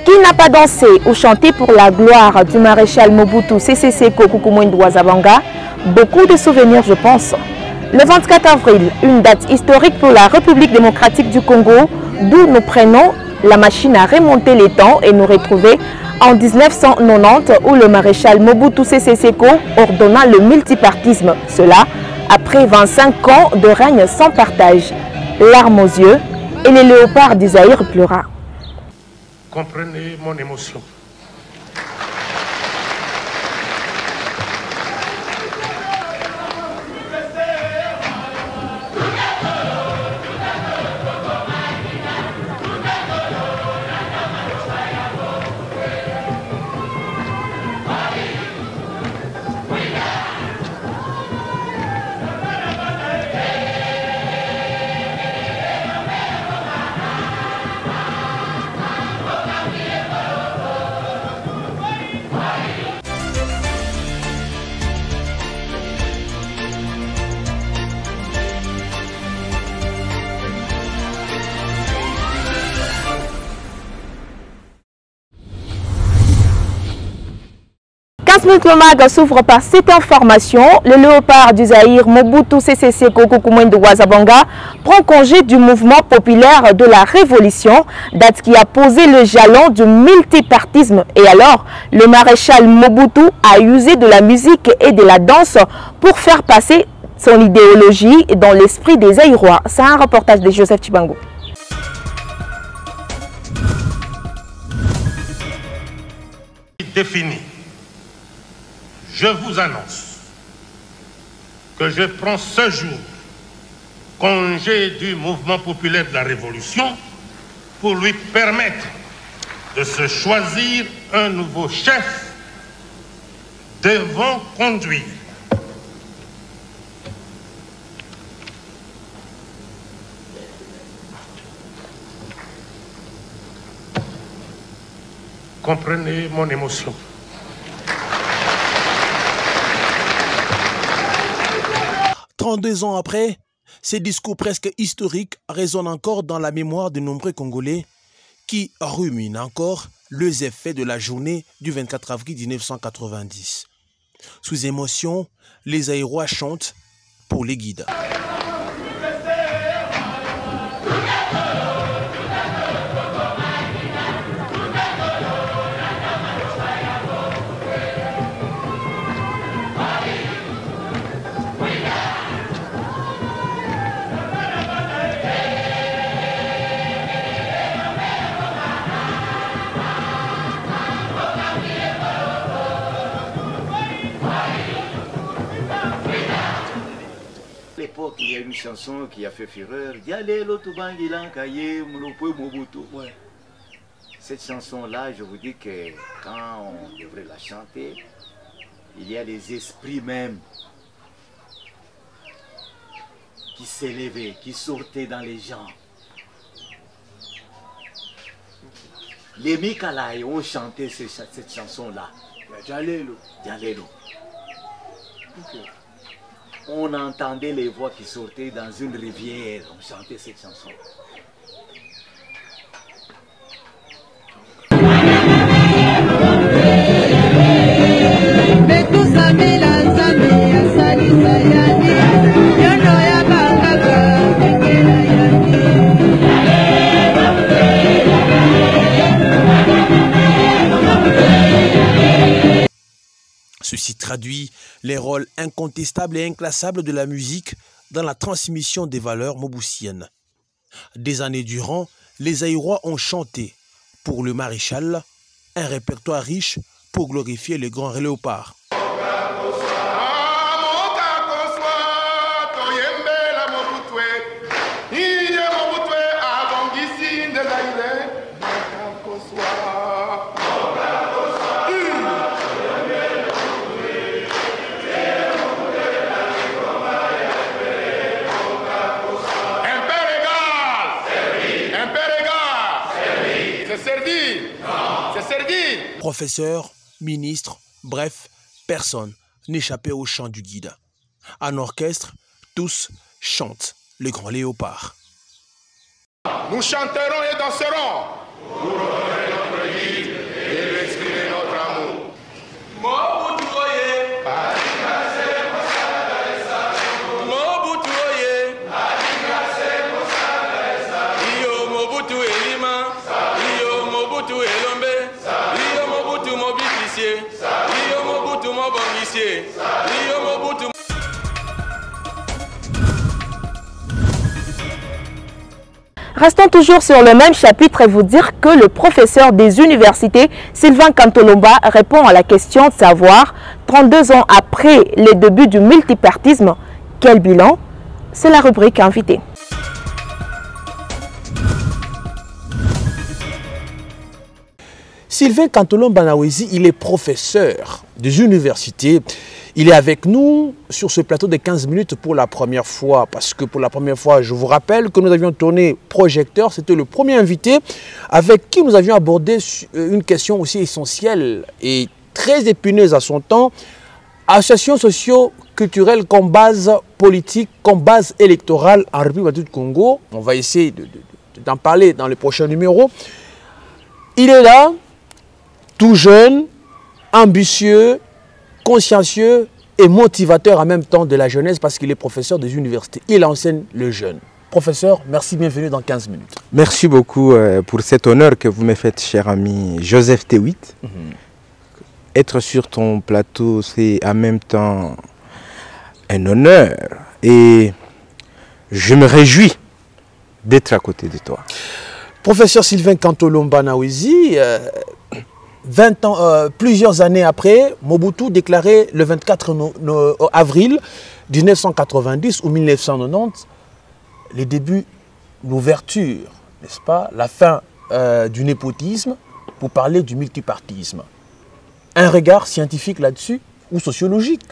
Qui n'a pas dansé ou chanté pour la gloire du maréchal Mobutu Sese Seko Kuku Mwinyi Zabanga? Beaucoup de souvenirs, je pense. Le 24 avril, une date historique pour la République démocratique du Congo, d'où nous prenons la machine à remonter les temps et nous retrouver en 1990 où le maréchal Mobutu Sese Seko ordonna le multipartisme. Cela après 25 ans de règne sans partage. Larmes aux yeux et les léopards du Zaïre pleura. Comprenez mon émotion. Le mag s'ouvre par cette information. Le léopard du Zaïre, Mobutu Sese Seko Kuku Mwinyi Zabanga, prend congé du mouvement populaire de la Révolution, date qui a posé le jalon du multipartisme. Et alors, le maréchal Mobutu a usé de la musique et de la danse pour faire passer son idéologie dans l'esprit des Zaïrois. C'est un reportage de Joseph Chibango. Défini. Je vous annonce que je prends ce jour congé du mouvement populaire de la Révolution pour lui permettre de se choisir un nouveau chef devant conduire. Comprenez mon émotion. Deux ans après, ces discours presque historiques résonnent encore dans la mémoire de nombreux Congolais qui ruminent encore les effets de la journée du 24 avril 1990. Sous émotion, les Zaïrois chantent pour les guides. Il y a une chanson qui a fait fureur. Cette chanson-là, je vous dis que quand on devrait la chanter, il y a les esprits même qui s'élevaient, qui sortaient dans les gens. Les Mikalaï ont chanté cette chanson-là. Dialelo. On entendait les voix qui sortaient dans une rivière, on chantait cette chanson. Ceci traduit les rôles incontestables et inclassables de la musique dans la transmission des valeurs mobusiennes. Des années durant, les Zaïrois ont chanté pour le maréchal un répertoire riche pour glorifier le grand léopard. servir. C'est servir. Professeurs, ministres, bref, personne n'échappait au chant du guide. En orchestre, tous chantent le grand léopard. Nous chanterons et danserons pour honorer notre guide et exprimer notre amour. Restons toujours sur le même chapitre et vous dire que le professeur des universités, Sylvain Kantolomba, répond à la question de savoir, 32 ans après les débuts du multipartisme, quel bilan? C'est la rubrique invitée. Sylvain Kantolomba Nawezi, il est professeur des universités. Il est avec nous sur ce plateau de 15 minutes pour la première fois. Parce que pour la première fois, je vous rappelle que nous avions tourné Projecteur. C'était le premier invité avec qui nous avions abordé une question aussi essentielle et très épineuse à son temps. Associations socio-culturelles comme base politique, comme base électorale en République du Congo. On va essayer d'en parler dans les prochains numéros. Il est là, tout jeune, ambitieux, consciencieux et motivateur en même temps de la jeunesse parce qu'il est professeur des universités. Il enseigne le jeune. Professeur, merci, bienvenue dans 15 minutes. Merci beaucoup pour cet honneur que vous me faites, cher ami Joseph Tewitt. Être sur ton plateau, c'est en même temps un honneur et je me réjouis d'être à côté de toi. Professeur Sylvain Kantolomba Nawezi, plusieurs années après, Mobutu déclarait le 24 avril 1990 ou 1990 les débuts, l'ouverture, n'est-ce pas, la fin du népotisme pour parler du multipartisme. Un regard scientifique là-dessus ou sociologique?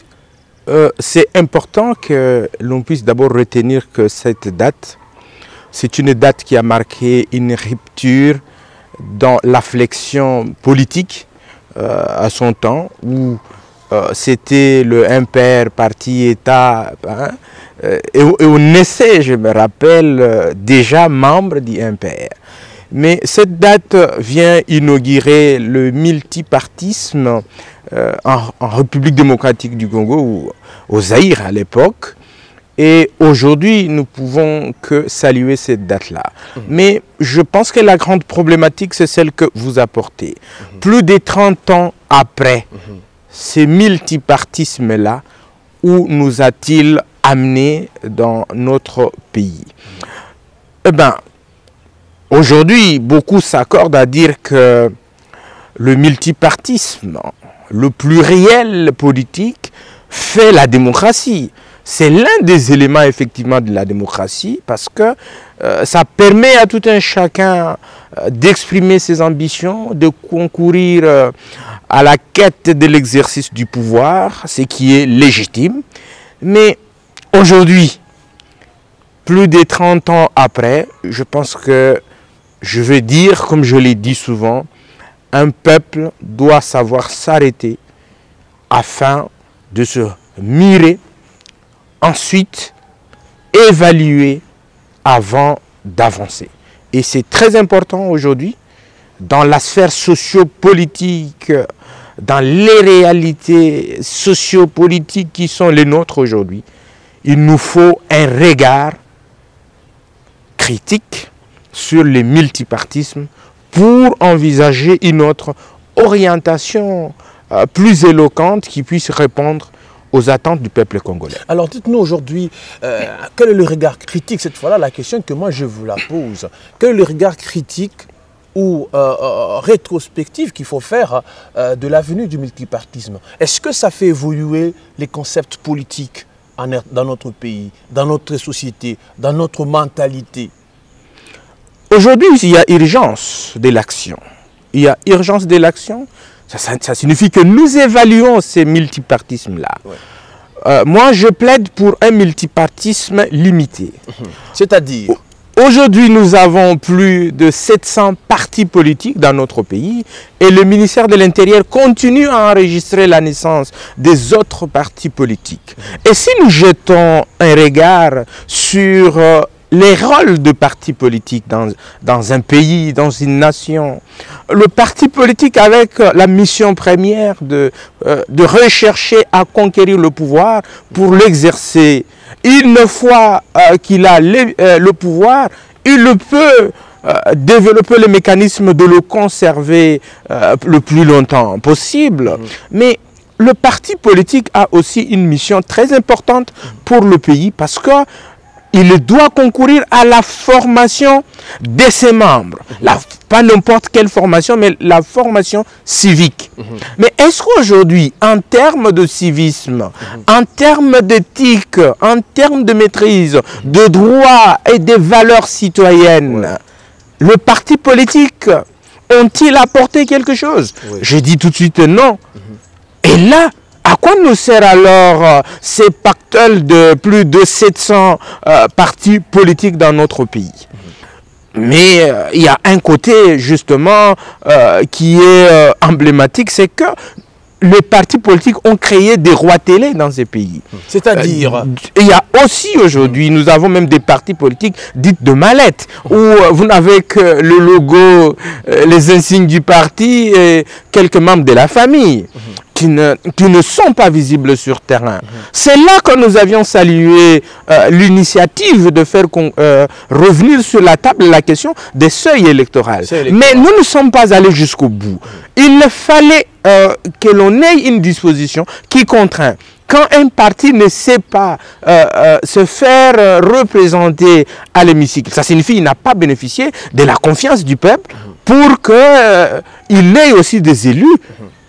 C'est important que l'on puisse d'abord retenir que cette date, c'est une date qui a marqué une rupture dans la flexion politique à son temps, où c'était le impair, parti, État, hein, et on essaie, je me rappelle, déjà membre du impair. Mais cette date vient inaugurer le multipartisme en République démocratique du Congo, ou au Zaïre à l'époque. Et aujourd'hui, nous pouvons que saluer cette date-là. Mais je pense que la grande problématique, c'est celle que vous apportez. Plus de 30 ans après, ce multipartisme-là, où nous a-t-il amené dans notre pays? Eh bien, aujourd'hui, beaucoup s'accordent à dire que le multipartisme, le pluriel politique, fait la démocratie. C'est l'un des éléments effectivement de la démocratie parce que ça permet à tout un chacun d'exprimer ses ambitions, de concourir à la quête de l'exercice du pouvoir, ce qui est légitime. Mais aujourd'hui, plus de 30 ans après, je pense que je veux dire, comme je l'ai dit souvent, un peuple doit savoir s'arrêter afin de se mirer, ensuite évaluer avant d'avancer. Et c'est très important aujourd'hui, dans la sphère sociopolitique, dans les réalités sociopolitiques qui sont les nôtres aujourd'hui, il nous faut un regard critique sur le multipartisme pour envisager une autre orientation plus éloquente qui puisse répondre aux attentes du peuple congolais. Alors dites-nous aujourd'hui, quel est le regard critique, cette fois-là, la question que moi je vous la pose, quel est le regard critique ou rétrospectif qu'il faut faire de l'avenue du multipartisme? Est-ce que ça fait évoluer les concepts politiques dans notre pays, dans notre société, dans notre mentalité? Aujourd'hui, il y a urgence de l'action. Il y a urgence de l'action. Ça signifie que nous évaluons ces multipartismes-là. Ouais. Moi, je plaide pour un multipartisme limité. C'est-à-dire? Aujourd'hui, nous avons plus de 700 partis politiques dans notre pays et le ministère de l'Intérieur continue à enregistrer la naissance des autres partis politiques. Et si nous jetons un regard sur les rôles de partis politiques dans un pays, dans une nation, le parti politique avec la mission première de rechercher à conquérir le pouvoir pour l'exercer. Une fois qu'il a le pouvoir, il peut développer le mécanisme de le conserver le plus longtemps possible. Mais le parti politique a aussi une mission très importante pour le pays parce que il doit concourir à la formation de ses membres. Pas n'importe quelle formation, mais la formation civique. Mais est-ce qu'aujourd'hui, en termes de civisme, en termes d'éthique, en termes de maîtrise, de droits et des valeurs citoyennes, le parti politique ont-ils apporté quelque chose? Je dis tout de suite non. Et là, à quoi nous sert alors ces pactoles de plus de 700 partis politiques dans notre pays? Mais il y a un côté justement qui est emblématique, c'est que les partis politiques ont créé des rois télé dans ces pays. C'est-à-dire il y a aussi aujourd'hui, nous avons même des partis politiques dites de mallettes, où vous n'avez que le logo, les insignes du parti et quelques membres de la famille. Qui ne sont pas visibles sur terrain. C'est là que nous avions salué l'initiative de faire revenir sur la table la question des seuils électoraux. Mais nous ne sommes pas allés jusqu'au bout. Il fallait que l'on ait une disposition qui contraint. Quand un parti ne sait pas se faire représenter à l'hémicycle, ça signifie qu'il n'a pas bénéficié de la confiance du peuple pour qu'il ait aussi des élus.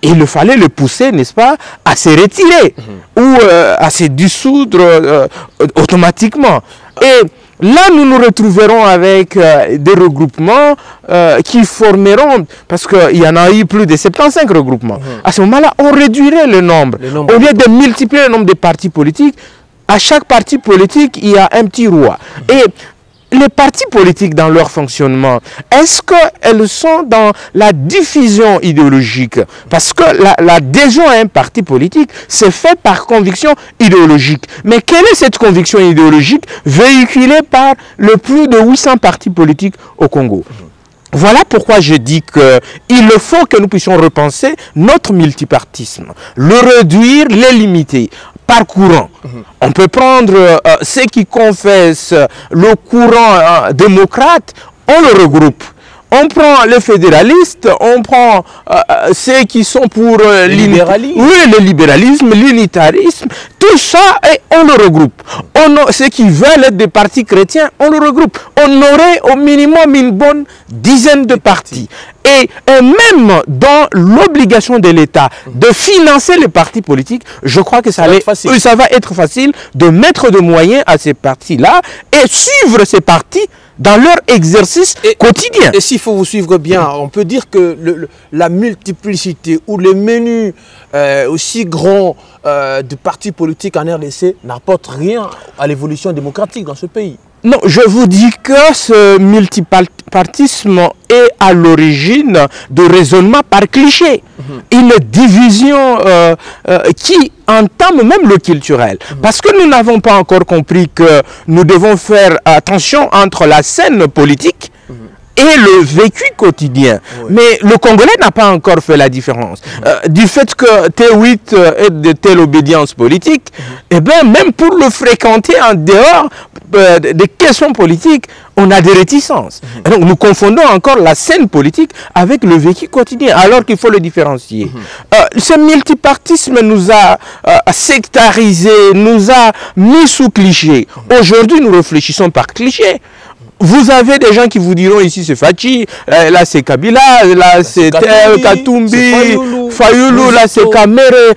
Il fallait le pousser, n'est-ce pas, à se retirer ou à se dissoudre automatiquement. Et là, nous nous retrouverons avec des regroupements qui formeront, parce qu'il y en a eu plus de 75 regroupements. À ce moment-là, on réduirait le nombre. Au lieu de multiplier le nombre de partis politiques, à chaque parti politique, il y a un petit roi. Et les partis politiques dans leur fonctionnement, est-ce qu'elles sont dans la diffusion idéologique? Parce que l'adhésion à un parti politique se fait par conviction idéologique. Mais quelle est cette conviction idéologique véhiculée par le plus de 800 partis politiques au Congo? Voilà pourquoi je dis qu'il faut que nous puissions repenser notre multipartisme, le réduire, le limiter par courant. On peut prendre ceux qui confessent le courant démocrate, on le regroupe. On prend les fédéralistes, on prend ceux qui sont pour le libéralisme, l'unitarisme, tout ça, et on le regroupe. Ceux qui veulent être des partis chrétiens, on le regroupe. On aurait au minimum une bonne dizaine de partis. Et même dans l'obligation de l'État de financer les partis politiques, je crois que ça va être facile de mettre des moyens à ces partis-là et suivre ces partis dans leur exercice quotidien. Et s'il faut vous suivre bien, on peut dire que la multiplicité ou le menu aussi grand de partis politiques en RDC n'apporte rien à l'évolution démocratique dans ce pays. Non, je vous dis que ce multipartisme est à l'origine de raisonnement par cliché. Une division qui entame même le culturel. Parce que nous n'avons pas encore compris que nous devons faire attention entre la scène politique et le vécu quotidien. Mais le Congolais n'a pas encore fait la différence. Du fait que T8 est de telle obédience politique, eh bien, même pour le fréquenter en dehors des questions politiques, on a des réticences. Et donc nous confondons encore la scène politique avec le vécu quotidien, alors qu'il faut le différencier. Ce multipartisme nous a sectarisés, nous a mis sous cliché. Aujourd'hui, nous réfléchissons par cliché. Vous avez des gens qui vous diront ici c'est Fachi, là c'est Kabila, là c'est Katumbi, Fayoulou, là c'est Kamere.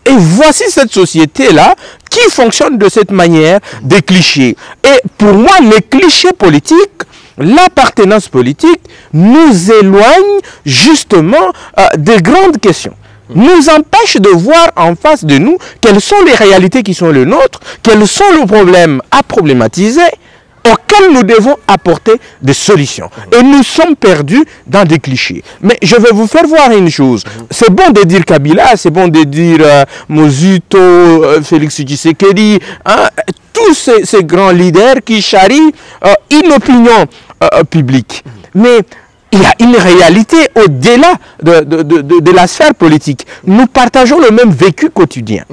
Et voici cette société-là qui fonctionne de cette manière, des clichés. Et pour moi, les clichés politiques, l'appartenance politique nous éloigne justement des grandes questions. Nous empêche de voir en face de nous quelles sont les réalités qui sont les nôtres, quels sont les problèmes à problématiser. auxquels nous devons apporter des solutions. Et nous sommes perdus dans des clichés. Mais je vais vous faire voir une chose. C'est bon de dire Kabila, c'est bon de dire Mozuto, Félix Tshisekedi, hein, tous ces grands leaders qui charrient une opinion publique. Mais il y a une réalité au-delà de la sphère politique. Nous partageons le même vécu quotidien.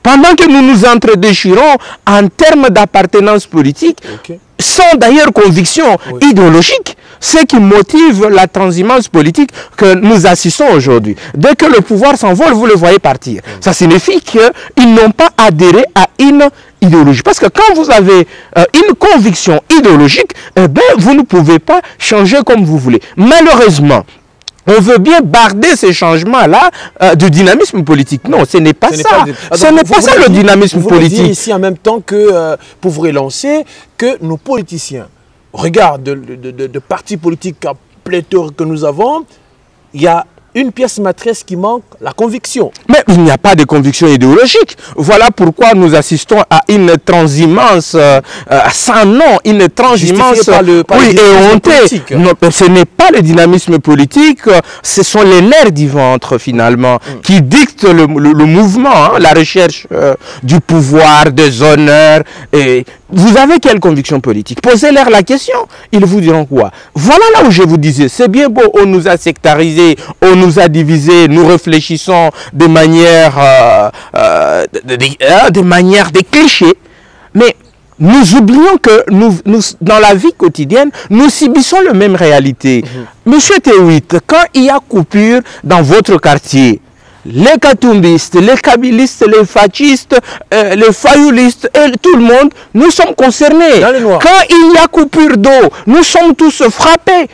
Pendant que nous nous entredéchirons en termes d'appartenance politique, sans d'ailleurs conviction idéologique, ce qui motive la transhumance politique que nous assistons aujourd'hui. Dès que le pouvoir s'envole, vous le voyez partir. Ça signifie qu'ils n'ont pas adhéré à une idéologie. Parce que quand vous avez une conviction idéologique, eh bien, vous ne pouvez pas changer comme vous voulez. Malheureusement, on veut bien barder ces changements-là du dynamisme politique. Non, ce n'est pas ça. Ce n'est pas ça le dynamisme politique. Vous ici en même temps que pour vous relancer, que nos politiciens regardent de partis politiques à pléthore que nous avons, il y a une pièce maîtresse qui manque, la conviction. Mais il n'y a pas de conviction idéologique. Voilà pourquoi nous assistons à une transhumance sans nom, une transhumance éhontée. Non, ce n'est pas le dynamisme politique, ce sont les nerfs du ventre finalement qui dictent le mouvement, hein, la recherche du pouvoir, des honneurs. Et vous avez quelle conviction politique? Posez-leur la question, ils vous diront quoi? Voilà là où je vous disais, c'est bien beau, on nous a sectarisés, on nous a divisés, nous réfléchissons de manière, des clichés, mais nous oublions que nous, dans la vie quotidienne, nous subissons la même réalité. Monsieur T8, quand il y a coupure dans votre quartier, les katumbistes, les kabylistes, les fascistes, les fayoulistes, et tout le monde, nous sommes concernés. Quand il y a coupure d'eau, nous sommes tous frappés.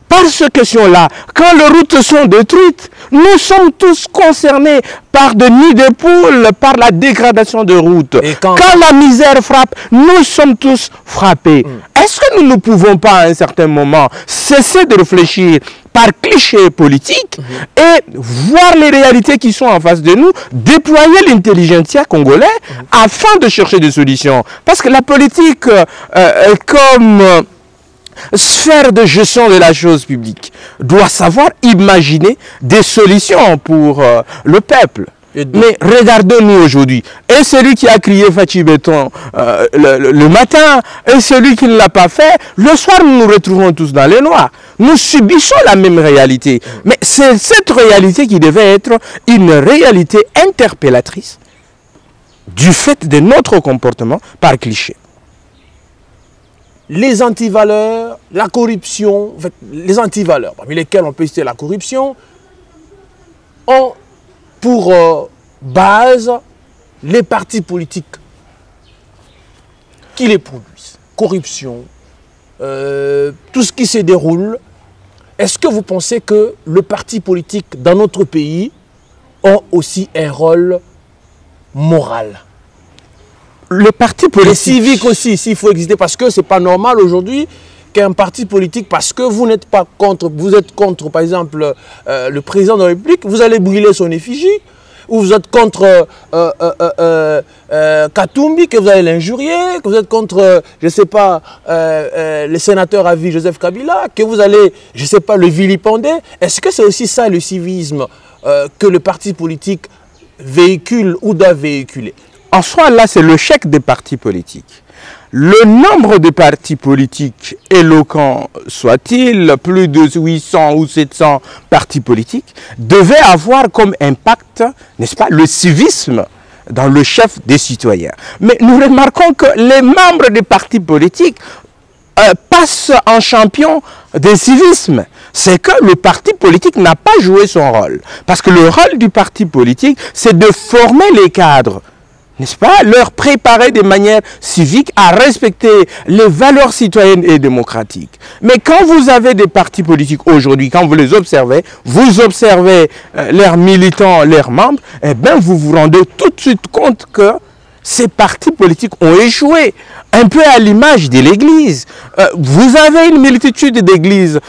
Par cette question-là, quand les routes sont détruites, nous sommes tous concernés par des nids de poules, par la dégradation des routes. Quand la misère frappe, nous sommes tous frappés. Est-ce que nous ne pouvons pas à un certain moment cesser de réfléchir par cliché politique et voir les réalités qui sont en face de nous, déployer l'intelligentsia congolais afin de chercher des solutions? Parce que la politique comme sphère de gestion de la chose publique doit savoir imaginer des solutions pour le peuple. Mais regardons-nous aujourd'hui. Et celui qui a crié Fachi Béton le matin, et celui qui ne l'a pas fait, le soir nous nous retrouvons tous dans les noirs. Nous subissons la même réalité. Mais c'est cette réalité qui devait être une réalité interpellatrice du fait de notre comportement par cliché. Les antivaleurs, la corruption, en fait, les antivaleurs, parmi lesquels on peut citer la corruption, ont pour base les partis politiques qui les produisent. Corruption, tout ce qui se déroule. Est-ce que vous pensez que le parti politique dans notre pays a aussi un rôle moral? Le parti politique... Et civique aussi, s'il faut exister, parce que ce n'est pas normal aujourd'hui qu'un parti politique, parce que vous n'êtes pas contre, vous êtes contre, par exemple, le président de la République, vous allez brûler son effigie, ou vous êtes contre Katumbi, que vous allez l'injurier, que vous êtes contre, je ne sais pas, le sénateur à vie Joseph Kabila, que vous allez, je ne sais pas, le vilipender. Est-ce que c'est aussi ça le civisme que le parti politique véhicule ou doit véhiculer? En soi, là, c'est le chèque des partis politiques. Le nombre de partis politiques, éloquents soit-il, plus de 800 ou 700 partis politiques, devait avoir comme impact, n'est-ce pas, le civisme dans le chef des citoyens. Mais nous remarquons que les membres des partis politiques passent en champion des civismes. C'est que le parti politique n'a pas joué son rôle. Parce que le rôle du parti politique, c'est de former les cadres, n'est-ce pas, leur préparer de manière civique à respecter les valeurs citoyennes et démocratiques. Mais quand vous avez des partis politiques aujourd'hui, quand vous les observez, vous observez leurs militants, leurs membres, eh bien vous vous rendez tout de suite compte que ces partis politiques ont échoué. Un peu à l'image de l'Église. Vous avez une multitude d'églises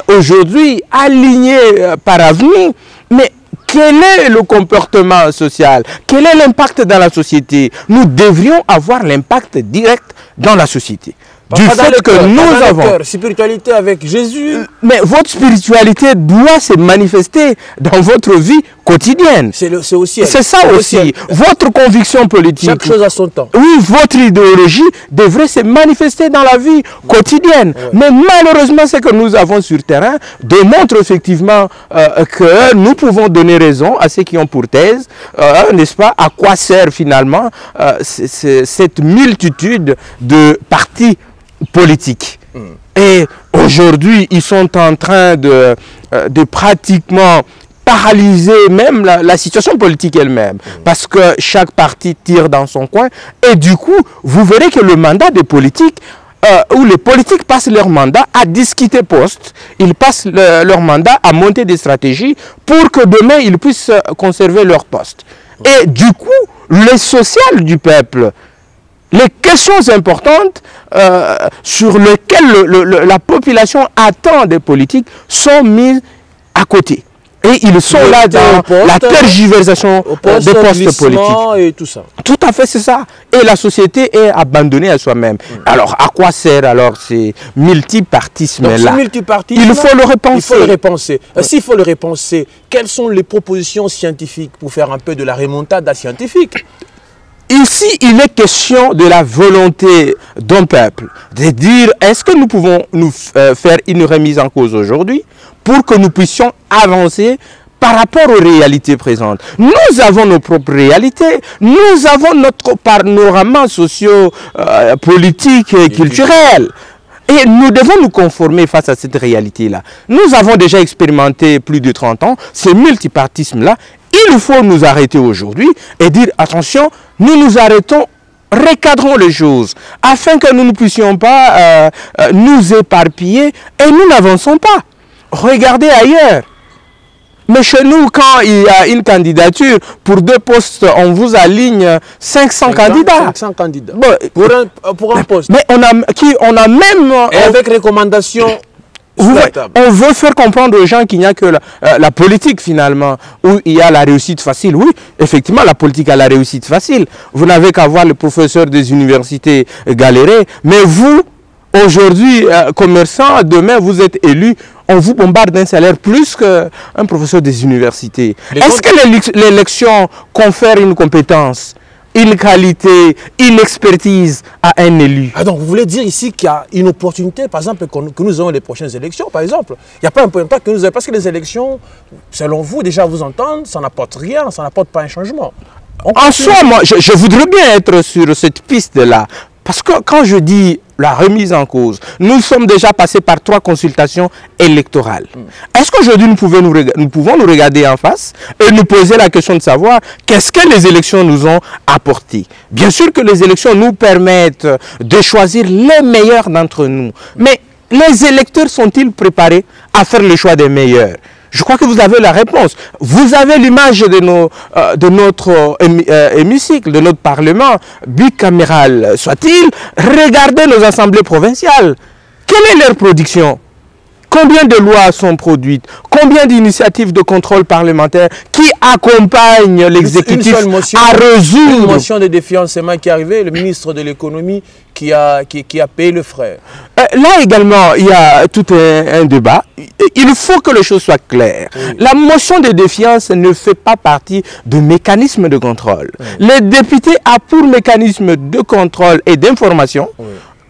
aujourd'hui alignées par avenir, mais quel est le comportement social? Quel est l'impact dans la société? Nous devrions avoir l'impact direct dans la société. du fait que nous avons... Spiritualité avec Jésus. Mais votre spiritualité doit se manifester dans votre vie quotidienne. C'est ça aussi. Votre conviction politique. Chaque chose à son temps. Oui, votre idéologie devrait se manifester dans la vie quotidienne. Ouais. Mais malheureusement, ce que nous avons sur terrain démontre effectivement que nous pouvons donner raison à ceux qui ont pour thèse, n'est-ce pas, à quoi sert finalement cette multitude de partis politiques. Et aujourd'hui, ils sont en train de pratiquement paralyser même la situation politique elle-même. Parce que chaque parti tire dans son coin. Et du coup, vous verrez que le mandat des politiques, où les politiques passent leur mandat à discuter poste, ils passent leur mandat à monter des stratégies pour que demain, ils puissent conserver leur poste. Et du coup, le social du peuple, les questions importantes sur lesquelles la population attend des politiques sont mises à côté. Et ils sont là dans la tergiversation des postes politiques. Et tout ça. Tout à fait, c'est ça. Et la société est abandonnée à soi-même. Alors, à quoi sert alors ces multipartismes-là? Il faut le repenser. Il faut le repenser. S'il faut le repenser, quelles sont les propositions scientifiques pour faire un peu de la remontada scientifique? Ici, il est question de la volonté d'un peuple, de dire est-ce que nous pouvons nous faire une remise en cause aujourd'hui pour que nous puissions avancer par rapport aux réalités présentes. Nous avons nos propres réalités, nous avons notre panorama socio-politique et culturel. Et nous devons nous conformer face à cette réalité-là. Nous avons déjà expérimenté plus de 30 ans ces multipartismes-là. Il faut nous arrêter aujourd'hui et dire attention, nous nous arrêtons, recadrons les choses afin que nous ne puissions pas nous éparpiller et nous n'avançons pas. Regardez ailleurs. Mais chez nous, quand il y a une candidature, pour 2 postes, on vous aligne 500 candidats. 500 candidats. Bon, pour un poste. Mais on a même... Et avec recommandation... On veut faire comprendre aux gens qu'il n'y a que la politique finalement, où il y a la réussite facile. Oui, effectivement, la politique a la réussite facile. Vous n'avez qu'à voir les professeurs des universités galérer. Mais vous, aujourd'hui, commerçant, demain, vous êtes élu, on vous bombarde d'un salaire plus qu'un professeur des universités. Est-ce que l'élection confère une compétence, une qualité, une expertise à un élu? Ah donc vous voulez dire ici qu'il y a une opportunité, par exemple, que nous avons les prochaines élections, par exemple. Il n'y a pas un point que nous avons, parce que les élections, selon vous, déjà vous entendre, ça n'apporte rien, ça n'apporte pas un changement. En soi, moi, je voudrais bien être sur cette piste-là. Parce que quand je dis la remise en cause, nous sommes déjà passés par 3 consultations électorales. Est-ce qu'aujourd'hui nous pouvons nous regarder en face et nous poser la question de savoir qu'est-ce que les élections nous ont apporté? Bien sûr que les élections nous permettent de choisir les meilleurs d'entre nous. Mais les électeurs sont-ils préparés à faire le choix des meilleurs? Je crois que vous avez la réponse. Vous avez l'image de notre hémicycle, de notre parlement, bicaméral soit-il. Regardez nos assemblées provinciales. Quelle est leur production? Combien de lois sont produites? Combien d'initiatives de contrôle parlementaire qui accompagnent l'exécutif à résoudre? Une motion de défiance, c'est moi qui est arrivé, le ministre de l'économie qui a payé le frais. Là également, il y a tout un débat. Il faut que les choses soient claires. Oui. La motion de défiance ne fait pas partie du mécanisme de contrôle. Oui. Les députés ont pour mécanisme de contrôle et d'information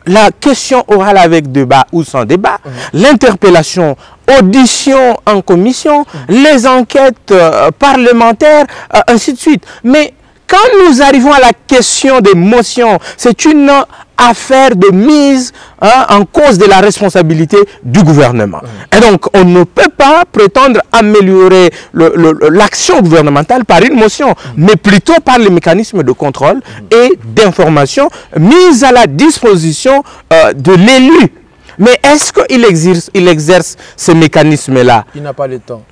la question orale avec débat ou sans débat, l'interpellation, audition en commission, les enquêtes parlementaires, ainsi de suite. Mais quand nous arrivons à la question des motions, c'est une affaire de mise en cause de la responsabilité du gouvernement. Et donc, on ne peut pas prétendre améliorer l'action gouvernementale par une motion, mais plutôt par les mécanismes de contrôle et d'information mis à la disposition de l'élu. Mais est-ce qu'il exerce ces mécanismes-là? Il n'a pas le temps.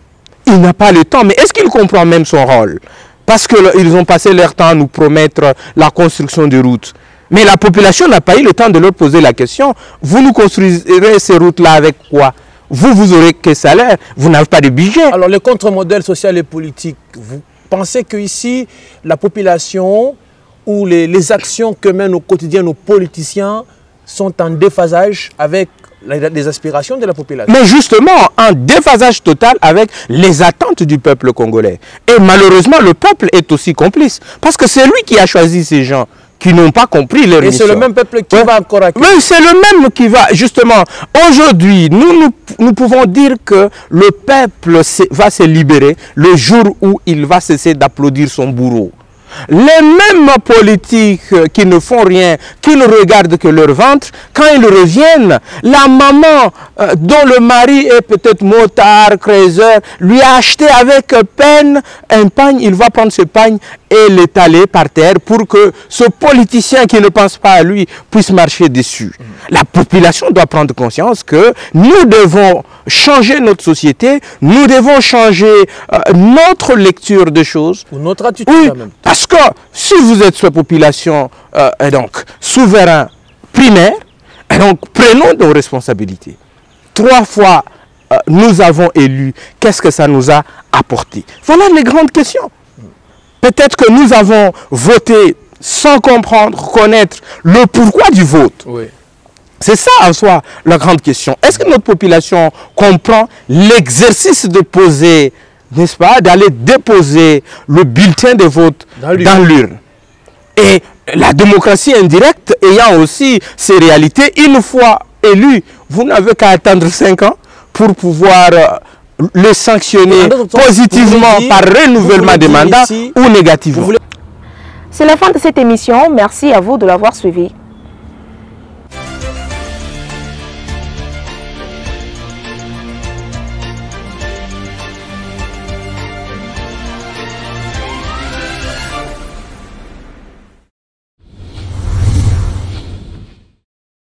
Il n'a pas le temps, mais est-ce qu'il comprend même son rôle? Parce qu'ils ont passé leur temps à nous promettre la construction de routes. Mais la population n'a pas eu le temps de leur poser la question. Vous nous construirez ces routes-là avec quoi? Vous aurez que salaire, vous n'avez pas de budget. Alors, le contre-modèle social et politique, vous pensez qu'ici, la population ou les actions que mènent au quotidien nos politiciens sont en déphasage avec les aspirations de la population. Mais justement, en déphasage total avec les attentes du peuple congolais. Et malheureusement, le peuple est aussi complice. Parce que c'est lui qui a choisi ces gens qui n'ont pas compris leur mission. Et c'est le même peuple qui va encore accueillir. Oui, c'est le même qui va. Justement, aujourd'hui, nous pouvons dire que le peuple va se libérer le jour où il va cesser d'applaudir son bourreau. Les mêmes politiques qui ne font rien, qui ne regardent que leur ventre, quand ils reviennent, la maman dont le mari est peut-être motard, craiseur, lui a acheté avec peine un pagne, il va prendre ce pagne et l'étaler par terre pour que ce politicien qui ne pense pas à lui puisse marcher dessus. La population doit prendre conscience que nous devons changer notre société, nous devons changer notre lecture des choses. Ou notre attitude oui, quand même. Parce que si vous êtes cette population donc souverain primaire, et donc prenons nos responsabilités. 3 fois nous avons élu, qu'est-ce que ça nous a apporté? Voilà les grandes questions. Peut-être que nous avons voté sans comprendre, connaître le pourquoi du vote. Oui. C'est ça en soi la grande question. Est-ce que notre population comprend l'exercice de poser, n'est-ce pas, d'aller déposer le bulletin de vote dans l'urne? Et la démocratie indirecte ayant aussi ses réalités, une fois élu, vous n'avez qu'à attendre 5 ans pour pouvoir le sanctionner positivement par renouvellement des mandats ou négativement. C'est la fin de cette émission. Merci à vous de l'avoir suivi.